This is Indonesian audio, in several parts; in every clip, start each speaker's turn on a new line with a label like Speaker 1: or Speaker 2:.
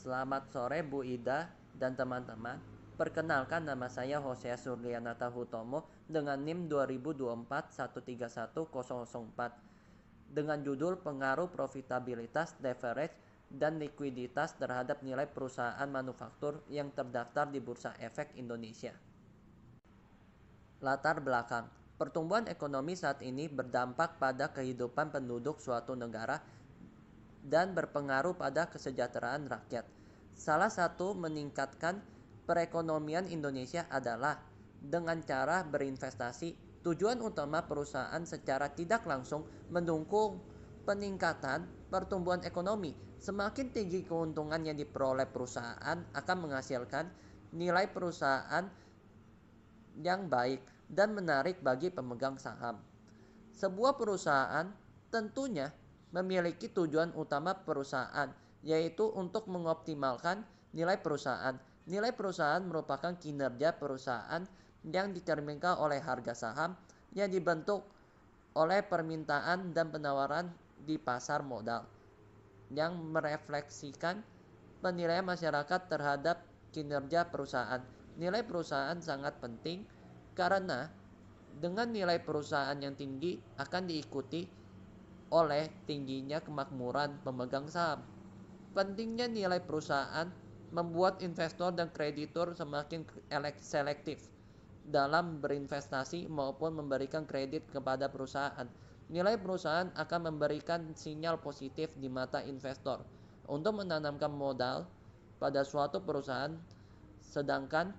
Speaker 1: Selamat sore Bu Ida dan teman-teman. Perkenalkan, nama saya Hosea Suryanata Hutomo dengan NIM 2024131004 dengan judul Pengaruh Profitabilitas, Leverage, dan Likuiditas terhadap nilai perusahaan manufaktur yang terdaftar di Bursa Efek Indonesia. Latar belakang. Pertumbuhan ekonomi saat ini berdampak pada kehidupan penduduk suatu negara dan berpengaruh pada kesejahteraan rakyat. Salah satu meningkatkan perekonomian Indonesia adalah dengan cara berinvestasi. Tujuan utama perusahaan secara tidak langsung mendukung peningkatan pertumbuhan ekonomi. Semakin tinggi keuntungan yang diperoleh perusahaan akan menghasilkan nilai perusahaan yang baik dan menarik bagi pemegang saham. Sebuah perusahaan tentunya memiliki tujuan utama perusahaan, yaitu untuk mengoptimalkan nilai perusahaan. Nilai perusahaan merupakan kinerja perusahaan yang dicerminkan oleh harga saham yang dibentuk oleh permintaan dan penawaran di pasar modal, yang merefleksikan penilaian masyarakat terhadap kinerja perusahaan. Nilai perusahaan sangat penting karena dengan nilai perusahaan yang tinggi akan diikuti oleh tingginya kemakmuran pemegang saham. Pentingnya nilai perusahaan membuat investor dan kreditur semakin selektif dalam berinvestasi maupun memberikan kredit kepada perusahaan. Nilai perusahaan akan memberikan sinyal positif di mata investor untuk menanamkan modal pada suatu perusahaan, sedangkan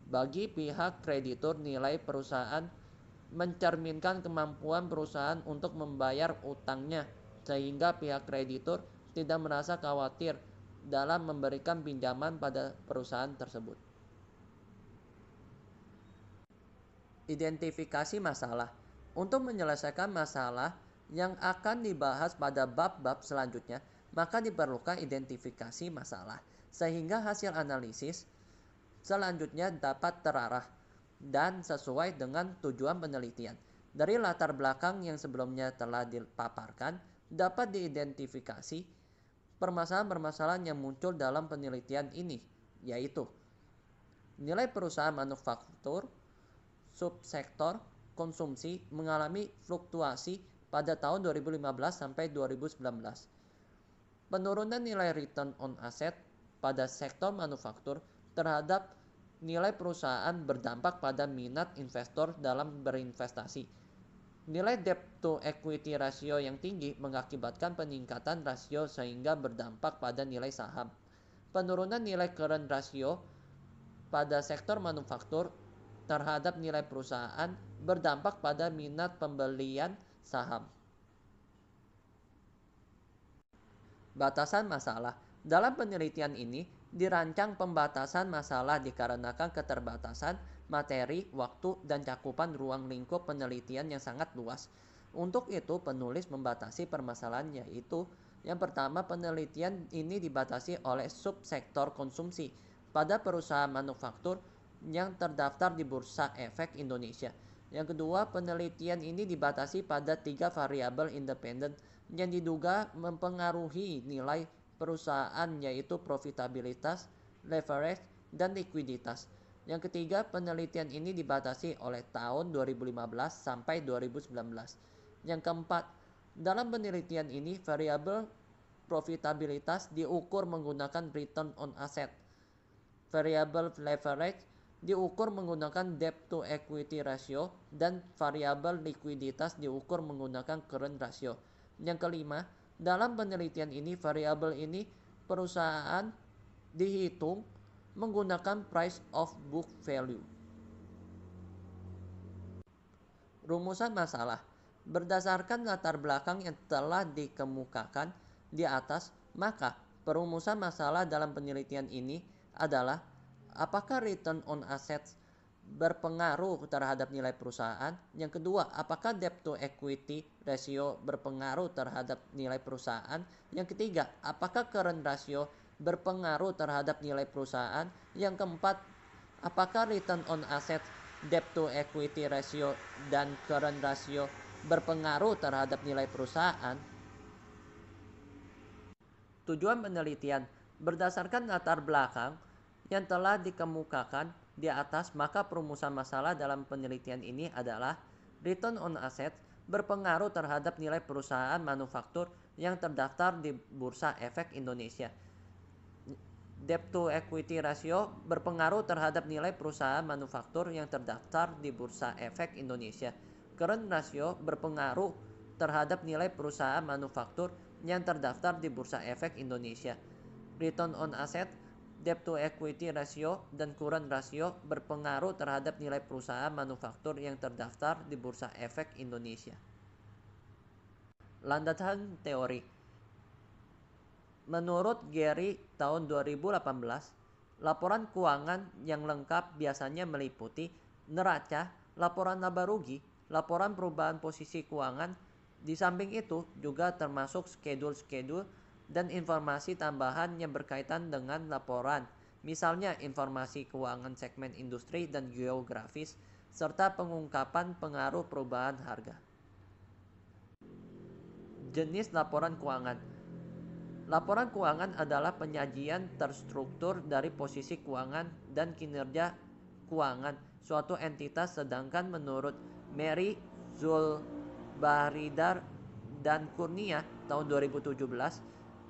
Speaker 1: bagi pihak kreditur nilai perusahaan mencerminkan kemampuan perusahaan untuk membayar utangnya, sehingga pihak kreditur tidak merasa khawatir dalam memberikan pinjaman pada perusahaan tersebut. Identifikasi masalah. Untuk menyelesaikan masalah yang akan dibahas pada bab-bab selanjutnya, maka diperlukan identifikasi masalah, sehingga hasil analisis selanjutnya dapat terarah dan sesuai dengan tujuan penelitian. Dari latar belakang yang sebelumnya telah dipaparkan, dapat diidentifikasi permasalahan-permasalahan yang muncul dalam penelitian ini, yaitu nilai perusahaan manufaktur subsektor konsumsi mengalami fluktuasi pada tahun 2015 sampai 2019. Penurunan nilai return on asset pada sektor manufaktur terhadap nilai perusahaan berdampak pada minat investor dalam berinvestasi. Nilai debt to equity ratio yang tinggi mengakibatkan peningkatan rasio sehingga berdampak pada nilai saham. Penurunan nilai current ratio pada sektor manufaktur terhadap nilai perusahaan berdampak pada minat pembelian saham. Batasan masalah. Dalam penelitian ini dirancang pembatasan masalah dikarenakan keterbatasan materi, waktu, dan cakupan ruang lingkup penelitian yang sangat luas. Untuk itu, penulis membatasi permasalahan, yaitu yang pertama, penelitian ini dibatasi oleh subsektor konsumsi pada perusahaan manufaktur yang terdaftar di Bursa Efek Indonesia. Yang kedua, penelitian ini dibatasi pada 3 variabel independen yang diduga mempengaruhi nilai perusahaan, yaitu profitabilitas, leverage, dan likuiditas. Yang ketiga, penelitian ini dibatasi oleh tahun 2015 sampai 2019. Yang keempat, dalam penelitian ini variabel profitabilitas diukur menggunakan return on asset. Variabel leverage diukur menggunakan debt to equity ratio, dan variabel likuiditas diukur menggunakan current ratio. Yang kelima, dalam penelitian ini variabel ini perusahaan dihitung menggunakan price of book value. Rumusan masalah. Berdasarkan latar belakang yang telah dikemukakan di atas, maka perumusan masalah dalam penelitian ini adalah apakah return on assets berpengaruh terhadap nilai perusahaan? Yang kedua, apakah debt to equity ratio berpengaruh terhadap nilai perusahaan? Yang ketiga, apakah current ratio berpengaruh terhadap nilai perusahaan? Yang keempat, apakah return on assets, debt to equity ratio, dan current ratio berpengaruh terhadap nilai perusahaan? Tujuan penelitian. Berdasarkan latar belakang yang telah dikemukakan di atas, maka perumusan masalah dalam penelitian ini adalah return on asset berpengaruh terhadap nilai perusahaan manufaktur yang terdaftar di Bursa Efek Indonesia. Debt to equity ratio berpengaruh terhadap nilai perusahaan manufaktur yang terdaftar di Bursa Efek Indonesia. Current ratio berpengaruh terhadap nilai perusahaan manufaktur yang terdaftar di Bursa Efek Indonesia. Return on asset, debt to equity ratio, dan current ratio berpengaruh terhadap nilai perusahaan manufaktur yang terdaftar di Bursa Efek Indonesia. Landasan teori. Menurut Gary tahun 2018, laporan keuangan yang lengkap biasanya meliputi neraca, laporan laba rugi, laporan perubahan posisi keuangan. Di samping itu juga termasuk schedule-schedule dan informasi tambahan yang berkaitan dengan laporan, misalnya informasi keuangan segmen industri dan geografis, serta pengungkapan pengaruh perubahan harga. Jenis laporan keuangan. Laporan keuangan adalah penyajian terstruktur dari posisi keuangan dan kinerja keuangan suatu entitas, sedangkan menurut Mary Zulbaridar dan Kurnia tahun 2017,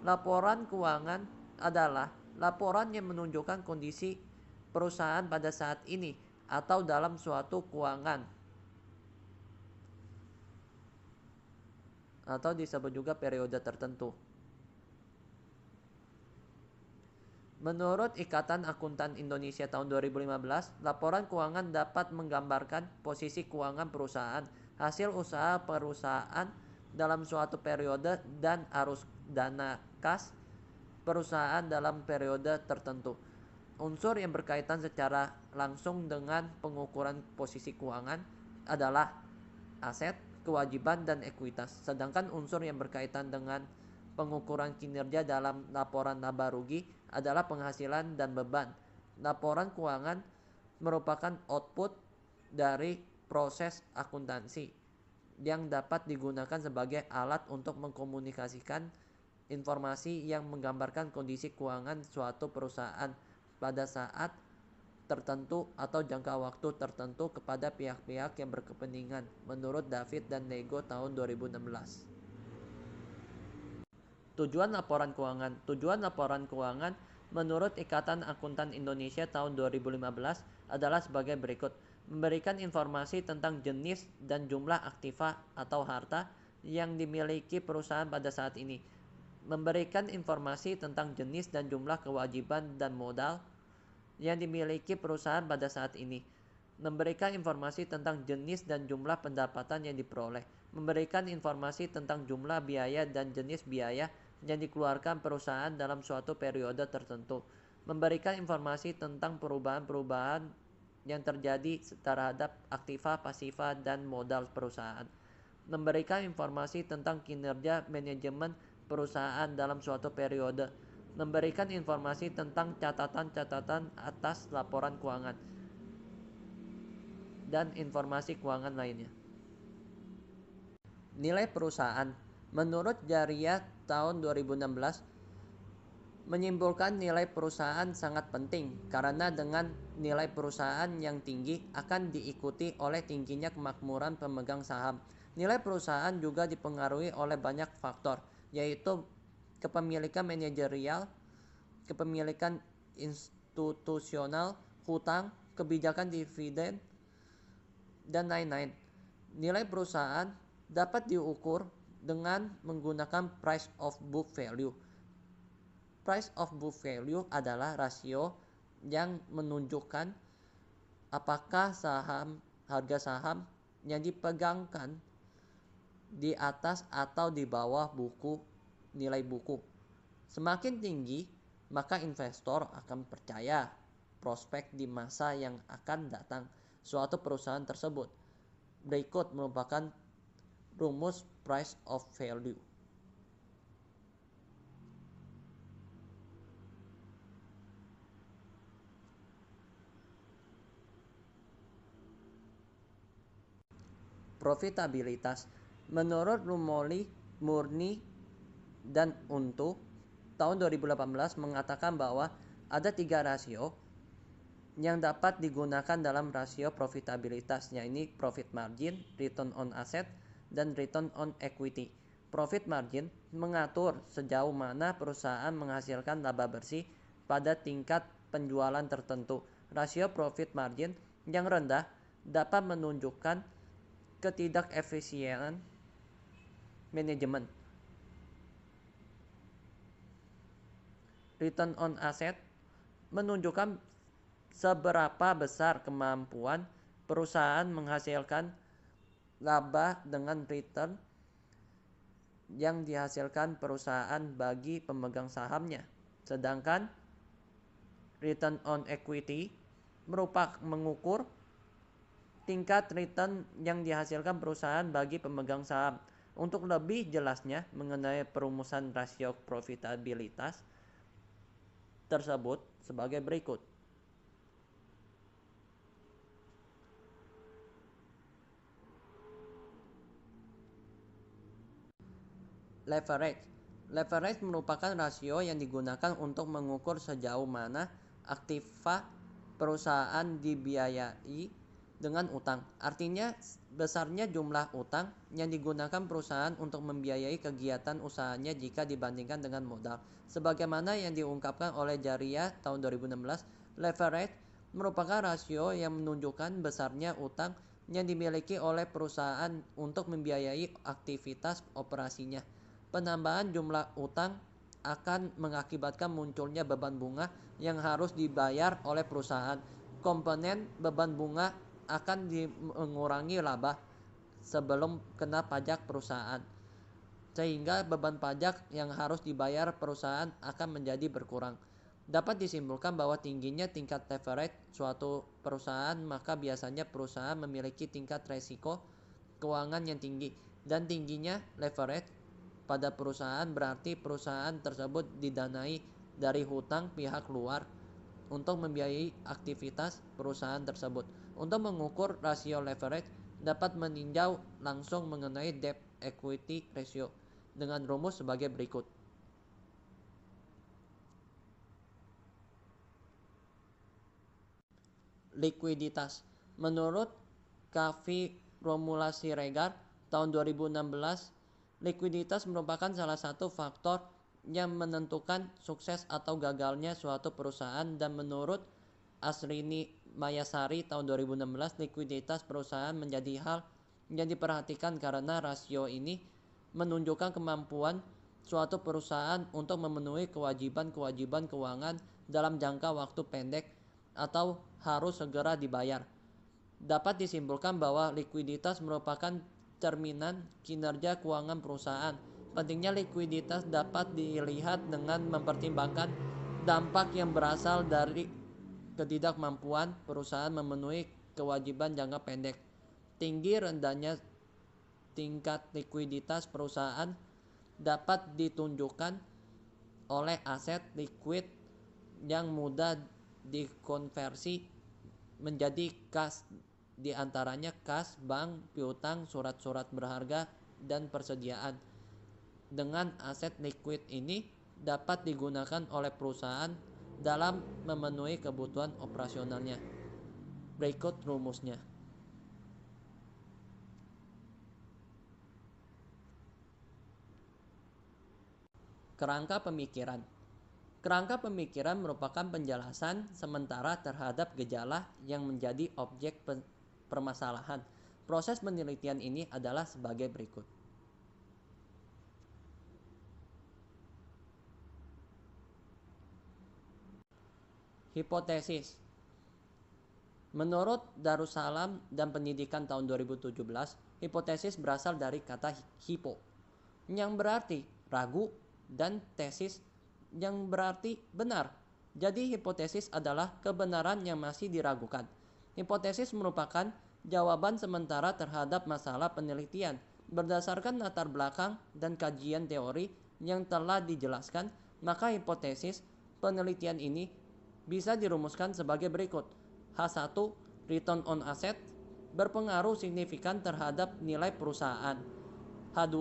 Speaker 1: laporan keuangan adalah laporan yang menunjukkan kondisi perusahaan pada saat ini atau dalam suatu keuangan, atau disebut juga periode tertentu. Menurut Ikatan Akuntan Indonesia tahun 2015, laporan keuangan dapat menggambarkan posisi keuangan perusahaan, hasil usaha perusahaan dalam suatu periode, dan arus dana kas perusahaan dalam periode tertentu. Unsur yang berkaitan secara langsung dengan pengukuran posisi keuangan adalah aset, kewajiban, dan ekuitas. Sedangkan unsur yang berkaitan dengan pengukuran kinerja dalam laporan laba rugi adalah penghasilan dan beban. Laporan keuangan merupakan output dari proses akuntansi yang dapat digunakan sebagai alat untuk mengkomunikasikan informasi yang menggambarkan kondisi keuangan suatu perusahaan pada saat tertentu atau jangka waktu tertentu kepada pihak-pihak yang berkepentingan, menurut David dan Lego tahun 2016. Tujuan laporan keuangan. Tujuan laporan keuangan menurut Ikatan Akuntan Indonesia tahun 2015 adalah sebagai berikut: memberikan informasi tentang jenis dan jumlah aktiva atau harta yang dimiliki perusahaan pada saat ini, memberikan informasi tentang jenis dan jumlah kewajiban dan modal yang dimiliki perusahaan pada saat ini, memberikan informasi tentang jenis dan jumlah pendapatan yang diperoleh, memberikan informasi tentang jumlah biaya dan jenis biaya yang dikeluarkan perusahaan dalam suatu periode tertentu, memberikan informasi tentang perubahan-perubahan yang terjadi terhadap aktiva, pasifa, dan modal perusahaan, memberikan informasi tentang kinerja manajemen perusahaan dalam suatu periode, memberikan informasi tentang catatan-catatan atas laporan keuangan, dan informasi keuangan lainnya. Nilai perusahaan. Menurut Jaria tahun 2016, menyimpulkan nilai perusahaan sangat penting karena dengan nilai perusahaan yang tinggi akan diikuti oleh tingginya kemakmuran pemegang saham. Nilai perusahaan juga dipengaruhi oleh banyak faktor, yaitu kepemilikan manajerial, kepemilikan institusional, hutang, kebijakan dividen, dan lain-lain. Nilai perusahaan dapat diukur dengan menggunakan price of book value. Price of book value adalah rasio yang menunjukkan apakah harga saham yang dipegangkan di atas atau di bawah nilai buku. Semakin tinggi, maka investor akan percaya prospek di masa yang akan datang suatu perusahaan tersebut. Berikut merupakan rumus price of value. Profitabilitas. Menurut Rumoli, Murni, dan Untu, tahun 2018 mengatakan bahwa ada 3 rasio yang dapat digunakan dalam rasio profitabilitas, yaitu profit margin, return on asset, dan return on equity. Profit margin mengatur sejauh mana perusahaan menghasilkan laba bersih pada tingkat penjualan tertentu. Rasio profit margin yang rendah dapat menunjukkan ketidakefisienan manajemen. Return on asset menunjukkan seberapa besar kemampuan perusahaan menghasilkan laba dengan return yang dihasilkan perusahaan bagi pemegang sahamnya. Sedangkan return on equity mengukur tingkat return yang dihasilkan perusahaan bagi pemegang saham. Untuk lebih jelasnya mengenai perumusan rasio profitabilitas tersebut sebagai berikut. Leverage. Leverage merupakan rasio yang digunakan untuk mengukur sejauh mana aktiva perusahaan dibiayai dengan utang. Artinya besarnya jumlah utang yang digunakan perusahaan untuk membiayai kegiatan usahanya jika dibandingkan dengan modal. Sebagaimana yang diungkapkan oleh Jaria tahun 2016, leverage merupakan rasio yang menunjukkan besarnya utang yang dimiliki oleh perusahaan untuk membiayai aktivitas operasinya. Penambahan jumlah utang akan mengakibatkan munculnya beban bunga yang harus dibayar oleh perusahaan. Komponen beban bunga akan mengurangi laba sebelum kena pajak perusahaan, sehingga beban pajak yang harus dibayar perusahaan akan menjadi berkurang. Dapat disimpulkan bahwa tingginya tingkat leverage suatu perusahaan, maka biasanya perusahaan memiliki tingkat resiko keuangan yang tinggi, dan tingginya leverage pada perusahaan berarti perusahaan tersebut didanai dari hutang pihak luar untuk membiayai aktivitas perusahaan tersebut. Untuk mengukur rasio leverage dapat meninjau langsung mengenai debt equity ratio dengan rumus sebagai berikut. Likuiditas. Menurut Kavi Romula Siregar tahun 2016, likuiditas merupakan salah satu faktor yang menentukan sukses atau gagalnya suatu perusahaan, dan menurut Asrini Mayasari tahun 2016, likuiditas perusahaan menjadi hal yang diperhatikan karena rasio ini menunjukkan kemampuan suatu perusahaan untuk memenuhi kewajiban-kewajiban keuangan dalam jangka waktu pendek atau harus segera dibayar. Dapat disimpulkan bahwa likuiditas merupakan cerminan kinerja keuangan perusahaan. Pentingnya likuiditas dapat dilihat dengan mempertimbangkan dampak yang berasal dari ketidakmampuan perusahaan memenuhi kewajiban jangka pendek. Tinggi rendahnya tingkat likuiditas perusahaan dapat ditunjukkan oleh aset likuid yang mudah dikonversi menjadi kas, diantaranya kas, bank, piutang, surat-surat berharga, dan persediaan. Dengan aset likuid ini dapat digunakan oleh perusahaan dalam memenuhi kebutuhan operasionalnya. Berikut rumusnya. Kerangka pemikiran. Kerangka pemikiran merupakan penjelasan sementara terhadap gejala yang menjadi objek permasalahan. Proses penelitian ini adalah sebagai berikut. Hipotesis. Menurut Darussalam dan Pendidikan tahun 2017, hipotesis berasal dari kata hipo, yang berarti ragu, dan tesis yang berarti benar. Jadi hipotesis adalah kebenaran yang masih diragukan. Hipotesis merupakan jawaban sementara terhadap masalah penelitian berdasarkan latar belakang dan kajian teori yang telah dijelaskan. Maka hipotesis penelitian ini bisa dirumuskan sebagai berikut. H1, return on asset berpengaruh signifikan terhadap nilai perusahaan. H2,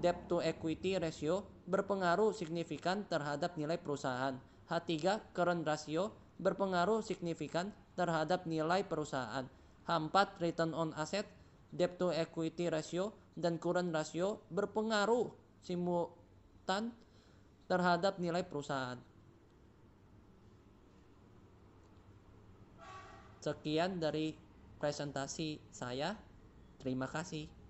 Speaker 1: debt to equity ratio berpengaruh signifikan terhadap nilai perusahaan. H3 current ratio berpengaruh signifikan terhadap nilai perusahaan. H4 return on asset, debt to equity ratio, dan current ratio berpengaruh simultan terhadap nilai perusahaan. Sekian dari presentasi saya. Terima kasih.